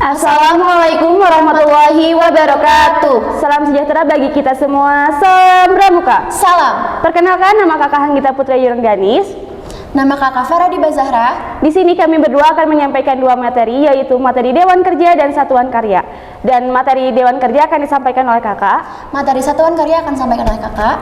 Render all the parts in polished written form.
Assalamualaikum warahmatullahi wabarakatuh. Salam sejahtera bagi kita semua. Salam Pramuka. Salam. Perkenalkan, nama kakak Hanggita Putri Yurengganis. Nama kakak Faradiba Zahra. Di sini kami berdua akan menyampaikan dua materi, yaitu materi Dewan Kerja dan Satuan Karya. Dan materi Dewan Kerja akan disampaikan oleh kakak. Materi Satuan Karya akan disampaikan oleh kakak.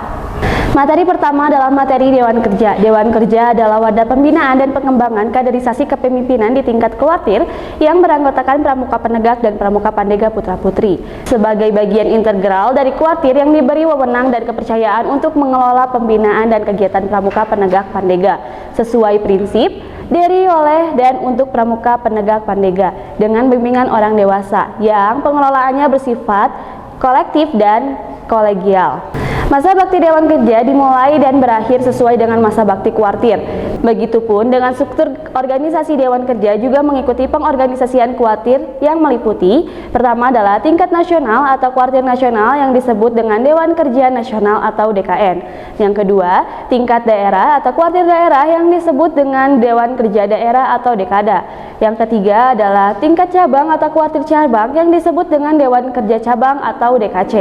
Materi pertama adalah materi Dewan Kerja. Dewan Kerja adalah wadah pembinaan dan pengembangan kaderisasi kepemimpinan di tingkat kuartir yang beranggotakan pramuka penegak dan pramuka pandega putra-putri sebagai bagian integral dari kuartir yang diberi wewenang dan kepercayaan untuk mengelola pembinaan dan kegiatan pramuka penegak pandega sesuai prinsip dari, oleh, dan untuk pramuka penegak pandega dengan bimbingan orang dewasa yang pengelolaannya bersifat kolektif dan kolegial. Masa bakti Dewan Kerja dimulai dan berakhir sesuai dengan masa bakti kuartir. Begitupun dengan struktur organisasi Dewan Kerja juga mengikuti pengorganisasian kuartir yang meliputi pertama adalah tingkat nasional atau kuartir nasional yang disebut dengan Dewan Kerja Nasional atau DKN. Yang kedua, tingkat daerah atau kuartir daerah yang disebut dengan Dewan Kerja Daerah atau Dekada. Yang ketiga adalah tingkat cabang atau kuartir cabang yang disebut dengan Dewan Kerja Cabang atau DKC.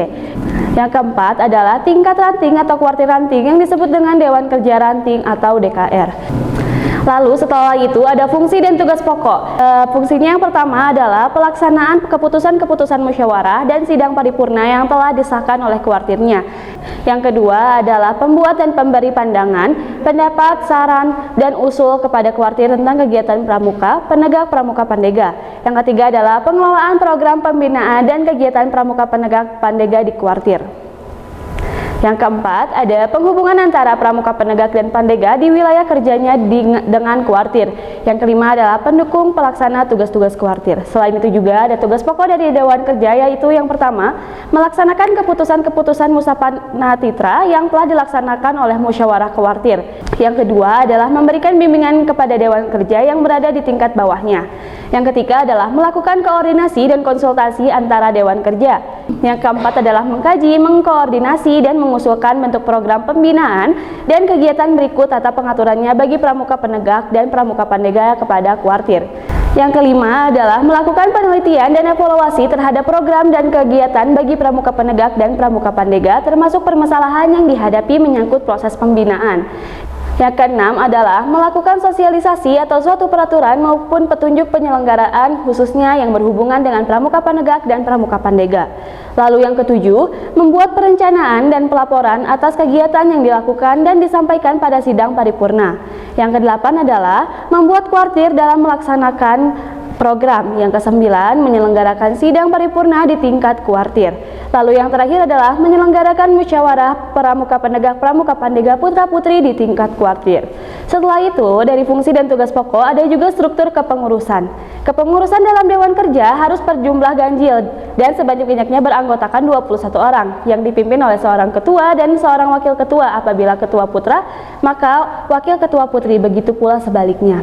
Yang keempat adalah tingkat ranting atau kuartir ranting yang disebut dengan Dewan Kerja Ranting atau DKR. Lalu setelah itu ada fungsi dan tugas pokok. Fungsinya yang pertama adalah pelaksanaan keputusan-keputusan musyawarah dan sidang paripurna yang telah disahkan oleh kuartirnya. Yang kedua adalah pembuat dan pemberi pandangan, pendapat, saran, dan usul kepada kuartir tentang kegiatan pramuka, penegak pramuka pandega. Yang ketiga adalah pengelolaan program pembinaan dan kegiatan pramuka penegak pandega di kuartir. Yang keempat, ada penghubungan antara pramuka penegak dan pandega di wilayah kerjanya dengan kuartir. Yang kelima adalah pendukung pelaksana tugas-tugas kuartir. Selain itu juga ada tugas pokok dari Dewan Kerja, yaitu yang pertama, melaksanakan keputusan-keputusan Musapanatitra yang telah dilaksanakan oleh musyawarah kuartir. Yang kedua adalah memberikan bimbingan kepada Dewan Kerja yang berada di tingkat bawahnya. Yang ketiga adalah melakukan koordinasi dan konsultasi antara Dewan Kerja. Yang keempat adalah mengkaji, mengkoordinasi, dan mengusulkan bentuk program pembinaan dan kegiatan berikut atau pengaturannya bagi pramuka penegak dan pramuka pandega kepada kuartir. Yang kelima adalah melakukan penelitian dan evaluasi terhadap program dan kegiatan bagi pramuka penegak dan pramuka pandega termasuk permasalahan yang dihadapi menyangkut proses pembinaan. Yang keenam adalah melakukan sosialisasi atau suatu peraturan maupun petunjuk penyelenggaraan khususnya yang berhubungan dengan pramuka penegak dan pramuka pandega. Lalu yang ketujuh, membuat perencanaan dan pelaporan atas kegiatan yang dilakukan dan disampaikan pada sidang paripurna. Yang kedelapan adalah membuat kuartir dalam melaksanakan program. Yang kesembilan, menyelenggarakan sidang paripurna di tingkat kuartir. Lalu yang terakhir adalah menyelenggarakan musyawarah pramuka penegak pramuka pandega putra-putri di tingkat kuartir. Setelah itu, dari fungsi dan tugas pokok ada juga struktur kepengurusan. Kepengurusan dalam Dewan Kerja harus berjumlah ganjil dan sebanyak-banyaknya beranggotakan 21 orang yang dipimpin oleh seorang ketua dan seorang wakil ketua. Apabila ketua putra, maka wakil ketua putri, begitu pula sebaliknya.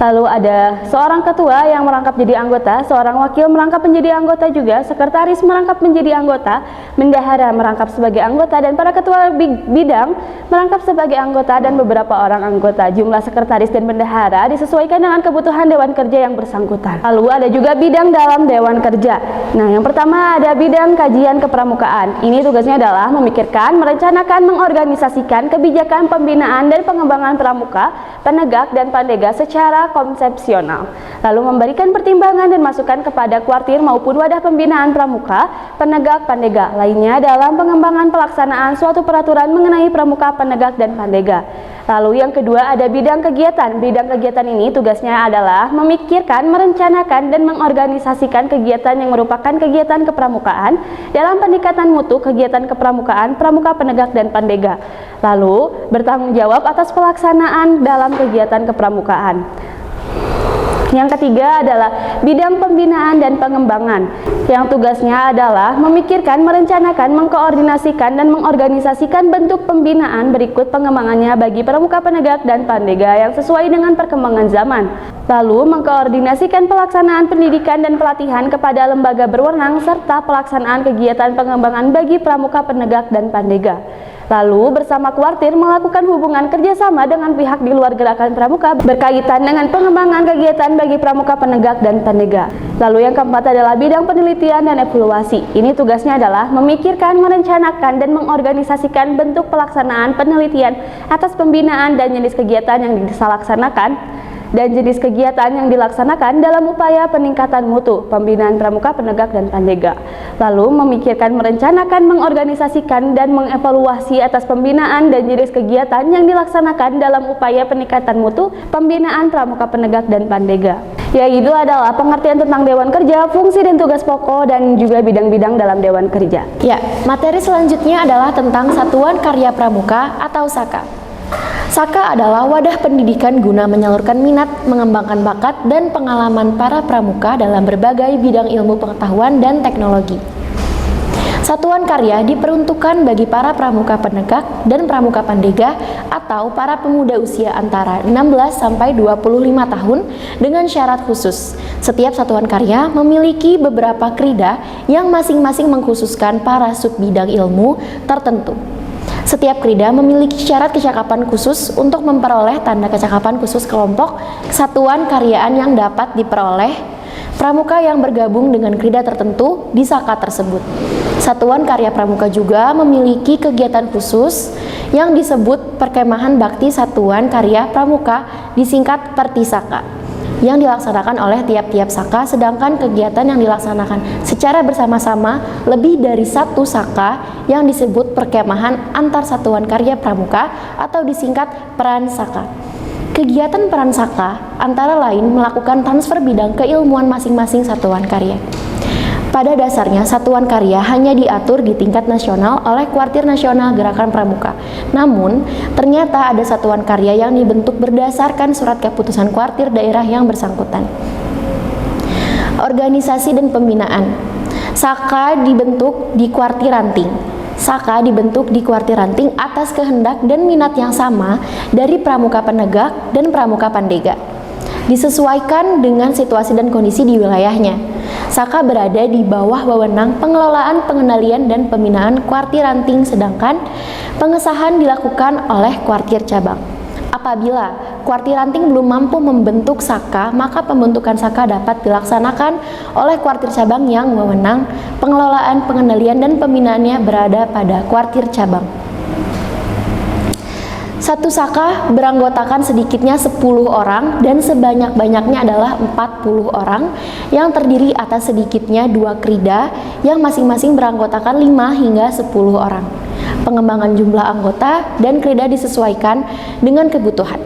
Lalu ada seorang ketua yang merangkap jadi anggota, seorang wakil merangkap menjadi anggota juga, sekretaris merangkap menjadi anggota, bendahara merangkap sebagai anggota, dan para ketua bidang merangkap sebagai anggota dan beberapa orang anggota. Jumlah sekretaris dan bendahara disesuaikan dengan kebutuhan Dewan Kerja yang bersangkutan. Lalu ada juga bidang dalam Dewan Kerja. Nah, yang pertama ada bidang kajian kepramukaan. Ini tugasnya adalah memikirkan, merencanakan, mengorganisasikan kebijakan pembinaan dan pengembangan pramuka, penegak, dan pandega secara konsepsional, lalu memberikan pertimbangan dan masukan kepada kuartir maupun wadah pembinaan pramuka, penegak, pandega lainnya dalam pengembangan pelaksanaan suatu peraturan mengenai pramuka, penegak, dan pandega. Lalu yang kedua ada bidang kegiatan. Bidang kegiatan ini tugasnya adalah memikirkan, merencanakan, dan mengorganisasikan kegiatan yang merupakan kegiatan kepramukaan dalam peningkatan mutu kegiatan kepramukaan, pramuka, penegak, dan pandega. Lalu bertanggung jawab atas pelaksanaan dalam kegiatan kepramukaan. Yang ketiga adalah bidang pembinaan dan pengembangan, yang tugasnya adalah memikirkan, merencanakan, mengkoordinasikan, dan mengorganisasikan bentuk pembinaan berikut pengembangannya bagi pramuka penegak dan pandega yang sesuai dengan perkembangan zaman. Lalu mengkoordinasikan pelaksanaan pendidikan dan pelatihan kepada lembaga berwenang serta pelaksanaan kegiatan pengembangan bagi pramuka penegak dan pandega. Lalu bersama Kuartir melakukan hubungan kerjasama dengan pihak di luar Gerakan Pramuka berkaitan dengan pengembangan kegiatan bagi pramuka penegak dan pandega. Lalu yang keempat adalah bidang penelitian dan evaluasi. Ini tugasnya adalah memikirkan, merencanakan, dan mengorganisasikan bentuk pelaksanaan penelitian atas pembinaan dan jenis kegiatan yang dilaksanakan dalam upaya peningkatan mutu pembinaan pramuka penegak dan pandega. Lalu memikirkan, merencanakan, mengorganisasikan, dan mengevaluasi atas pembinaan dan jenis kegiatan yang dilaksanakan dalam upaya peningkatan mutu pembinaan pramuka penegak dan pandega. Yaitu adalah pengertian tentang Dewan Kerja, fungsi dan tugas pokok, dan juga bidang-bidang dalam Dewan Kerja. Ya, materi selanjutnya adalah tentang Satuan Karya Pramuka atau SAKA. SAKA adalah wadah pendidikan guna menyalurkan minat, mengembangkan bakat, dan pengalaman para pramuka dalam berbagai bidang ilmu pengetahuan dan teknologi. Satuan karya diperuntukkan bagi para pramuka penegak dan pramuka pandega atau para pemuda usia antara 16 sampai 25 tahun dengan syarat khusus. Setiap satuan karya memiliki beberapa krida yang masing-masing mengkhususkan para subbidang ilmu tertentu. Setiap krida memiliki syarat kecakapan khusus untuk memperoleh tanda kecakapan khusus kelompok satuan karyaan yang dapat diperoleh pramuka yang bergabung dengan krida tertentu di SAKA tersebut. Satuan karya pramuka juga memiliki kegiatan khusus yang disebut Perkemahan Bakti Satuan Karya Pramuka, disingkat Pertisaka, yang dilaksanakan oleh tiap-tiap SAKA, sedangkan kegiatan yang dilaksanakan secara bersama-sama lebih dari satu SAKA yang disebut perkemahan antar satuan karya pramuka atau disingkat peran SAKA. Kegiatan peran SAKA antara lain melakukan transfer bidang keilmuan masing-masing satuan karya. Pada dasarnya, satuan karya hanya diatur di tingkat nasional oleh Kuartir Nasional Gerakan Pramuka. Namun, ternyata ada satuan karya yang dibentuk berdasarkan surat keputusan Kuartir daerah yang bersangkutan. Organisasi dan pembinaan. SAKA dibentuk di Kuartir Ranting. SAKA dibentuk di Kuartir Ranting atas kehendak dan minat yang sama dari pramuka penegak dan pramuka pandega. Disesuaikan dengan situasi dan kondisi di wilayahnya. SAKA berada di bawah wewenang pengelolaan, pengendalian, dan pembinaan Kuartir Ranting, sedangkan pengesahan dilakukan oleh Kuartir Cabang. Apabila Kuartir Ranting belum mampu membentuk SAKA, maka pembentukan SAKA dapat dilaksanakan oleh Kuartir Cabang yang wewenang pengelolaan, pengendalian, dan pembinaannya berada pada Kuartir Cabang. Satu SAKA beranggotakan sedikitnya 10 orang dan sebanyak-banyaknya adalah 40 orang yang terdiri atas sedikitnya 2 krida yang masing-masing beranggotakan 5 hingga 10 orang. Pengembangan jumlah anggota dan krida disesuaikan dengan kebutuhan.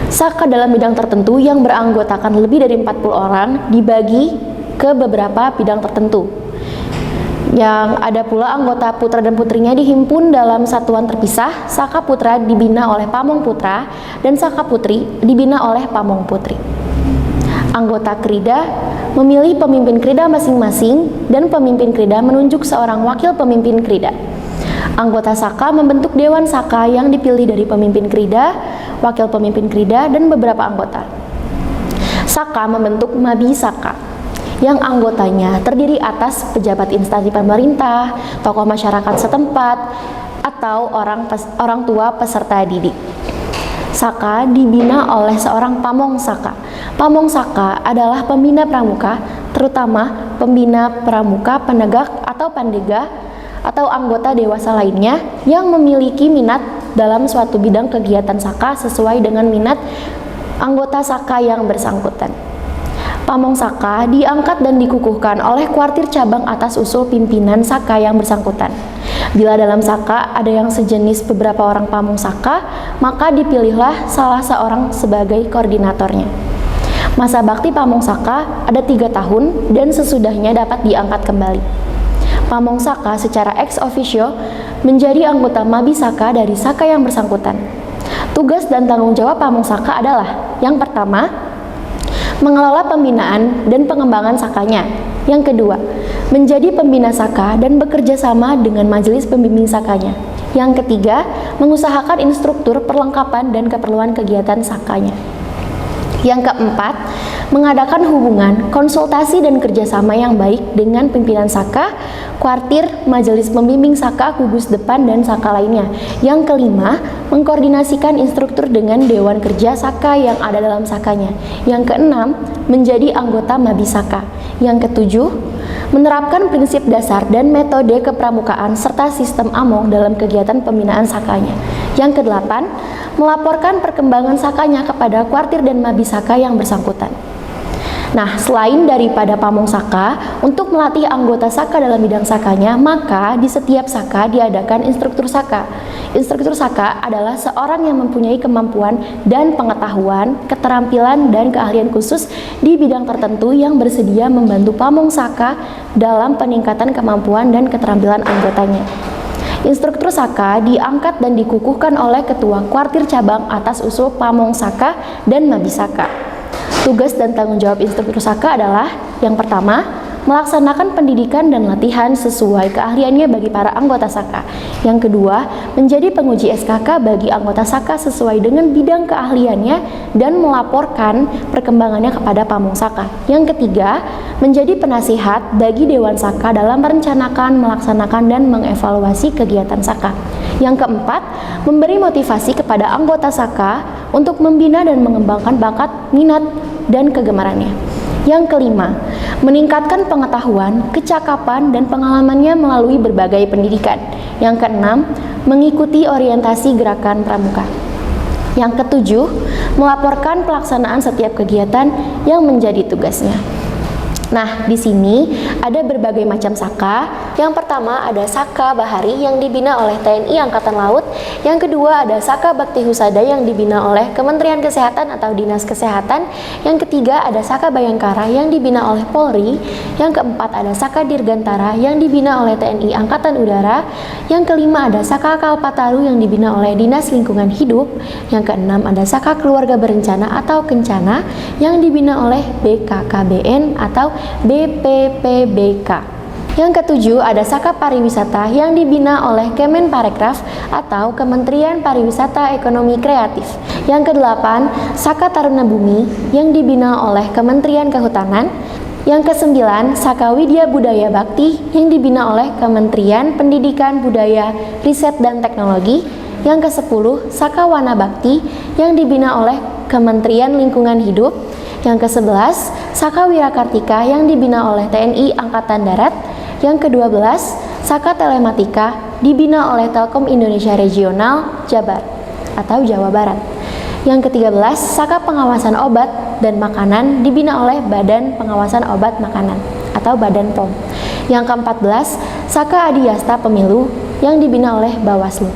SAKA dalam bidang tertentu yang beranggotakan lebih dari 40 orang dibagi ke beberapa bidang tertentu. Yang ada pula anggota putra dan putrinya dihimpun dalam satuan terpisah. SAKA Putra dibina oleh Pamong Putra dan SAKA Putri dibina oleh Pamong Putri. Anggota krida memilih pemimpin krida masing-masing dan pemimpin krida menunjuk seorang wakil pemimpin krida. Anggota SAKA membentuk Dewan SAKA yang dipilih dari pemimpin krida, wakil pemimpin krida, dan beberapa anggota. SAKA membentuk Mabi SAKA yang anggotanya terdiri atas pejabat instansi pemerintah, tokoh masyarakat setempat, atau orang tua peserta didik. SAKA dibina oleh seorang Pamong SAKA. Pamong SAKA adalah pembina pramuka, terutama pembina pramuka penegak atau pandega atau anggota dewasa lainnya yang memiliki minat dalam suatu bidang kegiatan SAKA sesuai dengan minat anggota SAKA yang bersangkutan. Pamong SAKA diangkat dan dikukuhkan oleh Kuartir Cabang atas usul pimpinan SAKA yang bersangkutan. Bila dalam SAKA ada yang sejenis beberapa orang Pamong SAKA, maka dipilihlah salah seorang sebagai koordinatornya. Masa bakti Pamong SAKA ada 3 tahun dan sesudahnya dapat diangkat kembali. Pamong SAKA secara ex officio menjadi anggota Mabi SAKA dari SAKA yang bersangkutan. Tugas dan tanggung jawab Pamong SAKA adalah: yang pertama, mengelola pembinaan dan pengembangan SAKA-nya. Yang kedua, menjadi pembina SAKA dan bekerja sama dengan majelis pembimbing SAKA-nya. Yang ketiga, mengusahakan instruktur perlengkapan dan keperluan kegiatan SAKA-nya. Yang keempat, mengadakan hubungan, konsultasi dan kerjasama yang baik dengan pimpinan Saka, Kuartir, Majelis Pembimbing Saka, gugus depan, dan Saka lainnya. Yang kelima, mengkoordinasikan instruktur dengan Dewan Kerja Saka yang ada dalam Sakanya. Yang keenam, menjadi anggota Mabis Saka. Yang ketujuh, menerapkan prinsip dasar dan metode kepramukaan serta sistem AMOG dalam kegiatan pembinaan Sakanya. Yang kedelapan, melaporkan perkembangan Sakanya kepada Kuartir dan Mabis Saka yang bersangkutan. Nah, selain daripada Pamong Saka, untuk melatih anggota Saka dalam bidang Sakanya, maka di setiap Saka diadakan instruktur Saka. Instruktur Saka adalah seorang yang mempunyai kemampuan dan pengetahuan, keterampilan, dan keahlian khusus di bidang tertentu yang bersedia membantu Pamong Saka dalam peningkatan kemampuan dan keterampilan anggotanya. Instruktur Saka diangkat dan dikukuhkan oleh Ketua Kuartir Cabang atas usul Pamong Saka dan Mabis Saka. Tugas dan tanggung jawab instruktur Saka adalah yang pertama, melaksanakan pendidikan dan latihan sesuai keahliannya bagi para anggota Saka. Yang kedua, menjadi penguji SKK bagi anggota Saka sesuai dengan bidang keahliannya dan melaporkan perkembangannya kepada Pamong Saka. Yang ketiga, menjadi penasihat bagi Dewan Saka dalam merencanakan, melaksanakan, dan mengevaluasi kegiatan Saka. Yang keempat, memberi motivasi kepada anggota Saka untuk membina dan mengembangkan bakat, minat, dan kegemarannya. Yang kelima, meningkatkan pengetahuan, kecakapan, dan pengalamannya melalui berbagai pendidikan. Yang keenam, mengikuti orientasi gerakan pramuka. Yang ketujuh, melaporkan pelaksanaan setiap kegiatan yang menjadi tugasnya. Nah, di sini ada berbagai macam Saka. Yang pertama ada Saka Bahari yang dibina oleh TNI Angkatan Laut. Yang kedua ada Saka Bakti Husada yang dibina oleh Kementerian Kesehatan atau Dinas Kesehatan. Yang ketiga ada Saka Bayangkara yang dibina oleh Polri. Yang keempat ada Saka Dirgantara yang dibina oleh TNI Angkatan Udara. Yang kelima ada Saka Kalpataru yang dibina oleh Dinas Lingkungan Hidup. Yang keenam ada Saka Keluarga Berencana atau Kencana yang dibina oleh BKKBN atau BPPBK. Yang ketujuh ada Saka Pariwisata yang dibina oleh Kemenparekraf atau Kementerian Pariwisata Ekonomi Kreatif. Yang kedelapan, Saka Taruna Bumi yang dibina oleh Kementerian Kehutanan. Yang kesembilan, Saka Widya Budaya Bakti yang dibina oleh Kementerian Pendidikan, Budaya, Riset, dan Teknologi. Yang kesepuluh, Saka Wana Bakti yang dibina oleh Kementerian Lingkungan Hidup. Yang ke-11, Saka Wirakartika yang dibina oleh TNI Angkatan Darat. Yang ke-12, Saka Telematika dibina oleh Telkom Indonesia Regional Jabar atau Jawa Barat. Yang ke-13, Saka Pengawasan Obat dan Makanan dibina oleh Badan Pengawasan Obat Makanan atau Badan POM. Yang ke-14, Saka Adiasta Pemilu yang dibina oleh Bawaslu.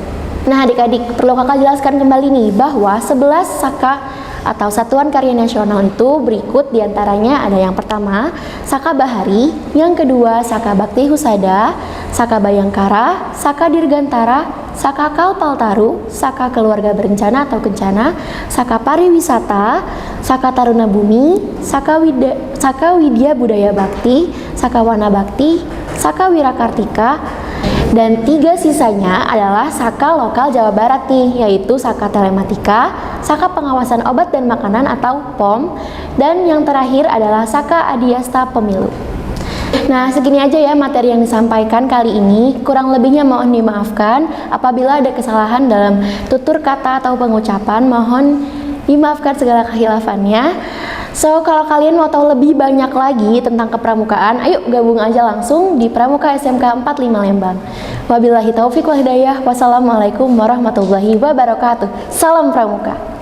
Nah, adik-adik, perlu kakak jelaskan kembali nih bahwa 11 Saka atau Satuan Karya Nasional itu berikut diantaranya ada yang pertama Saka Bahari, yang kedua Saka Bakti Husada, Saka Bayangkara, Saka Dirgantara, Saka Kalpataru, Saka Keluarga Berencana atau Kencana, Saka Pariwisata, Saka Taruna Bumi, Saka Widya Budaya Bakti, Saka Wana Bakti, Saka Wirakartika, dan 3 sisanya adalah Saka Lokal Jawa Barat nih, yaitu Saka Telematika, Saka Pengawasan Obat dan Makanan atau POM, dan yang terakhir adalah Saka Adiasta Pemilu. Nah, segini aja ya materi yang disampaikan kali ini. Kurang lebihnya mohon dimaafkan. Apabila ada kesalahan dalam tutur kata atau pengucapan, mohon dimaafkan segala kehilafannya. So, kalau kalian mau tahu lebih banyak lagi tentang kepramukaan, ayo gabung aja langsung di Pramuka SMK 45 Lembang. Wabillahi taufiq wal hidayah. Wassalamualaikum warahmatullahi wabarakatuh. Salam Pramuka.